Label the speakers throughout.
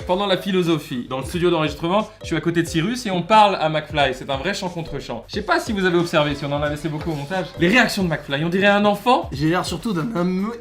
Speaker 1: Pendant la philosophie, dans le studio d'enregistrement, je suis à côté de Cyrus et on parle à McFly. C'est un vrai chant contre chant. Je sais pas si vous avez observé, si on en a laissé beaucoup au montage, les réactions de McFly. On dirait un enfant.
Speaker 2: J'ai l'air surtout d'un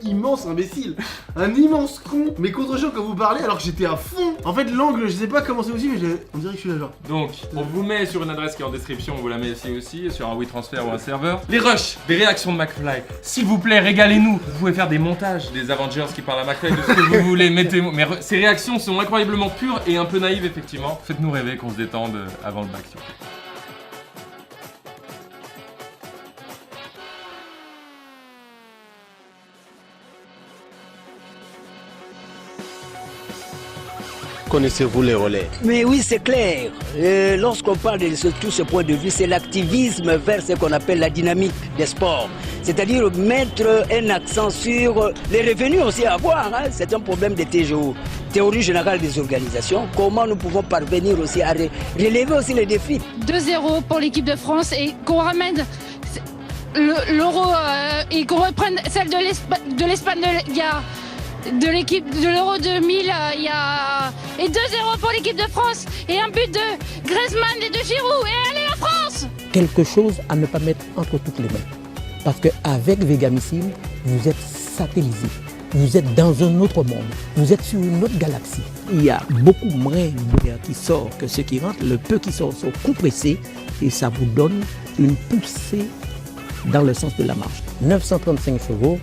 Speaker 2: immense imbécile. Un immense con. Mais contre chant quand vous parlez alors que j'étais à fond. En fait, l'angle, je sais pas comment c'est aussi, mais on dirait que je suis là genre.
Speaker 1: Donc, on vous met sur une adresse qui est en description, on vous la met ici aussi, sur un WeTransfer ou un serveur. Les rushs, des réactions de McFly. S'il vous plaît, régalez-nous. Vous pouvez faire des montages des Avengers qui parlent à McFly, de ce que vous voulez. Mettez-moi. Mais ces réactions sont incroyablement pures et un peu naïves, effectivement. Faites-nous rêver qu'on se détende avant le bac, s'il vous plaît.
Speaker 3: Connaissez-vous les relais?
Speaker 4: Mais oui, c'est clair. Lorsqu'on parle de tout ce point de vue, c'est l'activisme vers ce qu'on appelle la dynamique des sports. C'est-à-dire mettre un accent sur les revenus aussi à avoir. Hein. C'est un problème de TGO, théorie générale des organisations. Comment nous pouvons parvenir aussi à relever aussi les défis.
Speaker 5: 2-0 pour l'équipe de France et qu'on ramène l'euro et qu'on reprenne celle de l'Espagne de l'équipe de l'Euro 2000, il y a... Et 2-0 pour l'équipe de France, et un but de Griezmann et de Giroud, et allez la France!
Speaker 6: Quelque chose à ne pas mettre entre toutes les mains. Parce qu'avec Vega Missile, vous êtes satellisé, vous êtes dans un autre monde, vous êtes sur une autre galaxie. Il y a beaucoup moins d'air qui sort que ce qui rentre, le peu qui sort sont compressés, et ça vous donne une poussée dans le sens de la marche. 935 chevaux,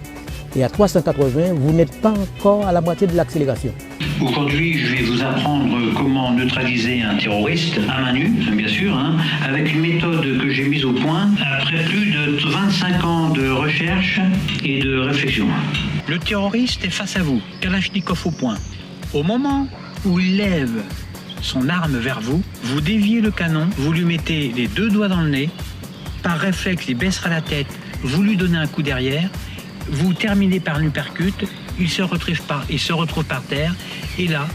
Speaker 6: et à 380, vous n'êtes pas encore à la moitié de l'accélération.
Speaker 7: Aujourd'hui, je vais vous apprendre comment neutraliser un terroriste à main nue, bien sûr, hein, avec une méthode que j'ai mise au point après plus de 25 ans de recherche et de réflexion. Le terroriste est face à vous, Kalachnikov au point. Au moment où il lève son arme vers vous, vous déviez le canon, vous lui mettez les deux doigts dans le nez, par réflexe, il baissera la tête, vous lui donnez un coup derrière, vous terminez par une percute, il se retrouve par terre, et là,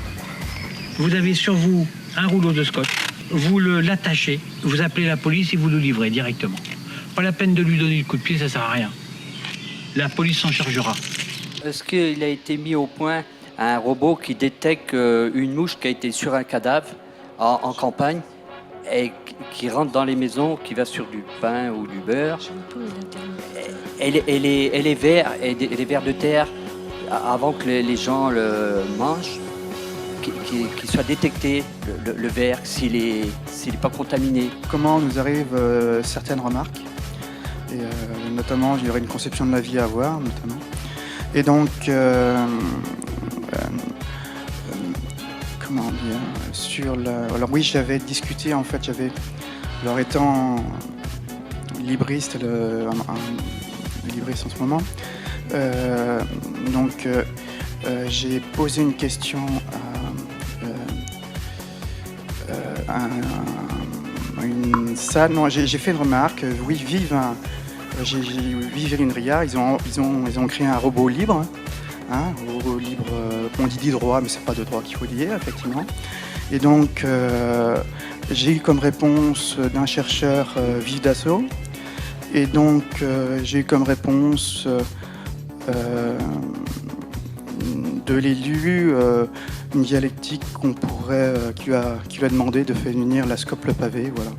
Speaker 7: vous avez sur vous un rouleau de scotch, vous l'attachez, vous appelez la police et vous le livrez directement. Pas la peine de lui donner le coup de pied, ça sert à rien. La police s'en chargera.
Speaker 8: Est-ce qu'il a été mis au point un robot qui détecte une mouche qui a été sur un cadavre en campagne et qui rentre dans les maisons, qui va sur du pain ou du beurre? Et les vers de terre, avant que les gens le mangent, qu'il soit détecté, le verre, s'il est pas contaminé.
Speaker 9: Comment nous arrivent certaines remarques, et notamment il y aurait une conception de la vie à avoir, notamment. Et donc, comment dire, alors oui, j'avais discuté, en fait, alors étant libriste, libriste en ce moment, donc j'ai posé une question à une salle. Non, j'ai fait une remarque. Oui, Vive Inria, ils ont créé un robot libre. Hein, robot libre, on dit droit, mais c'est pas de droit qu'il faut dire, effectivement. Et donc, j'ai eu comme réponse d'un chercheur Vive Dassault. Et donc, j'ai eu comme réponse de l'élu une dialectique qui lui a demandé de faire unir la scope le pavé, voilà.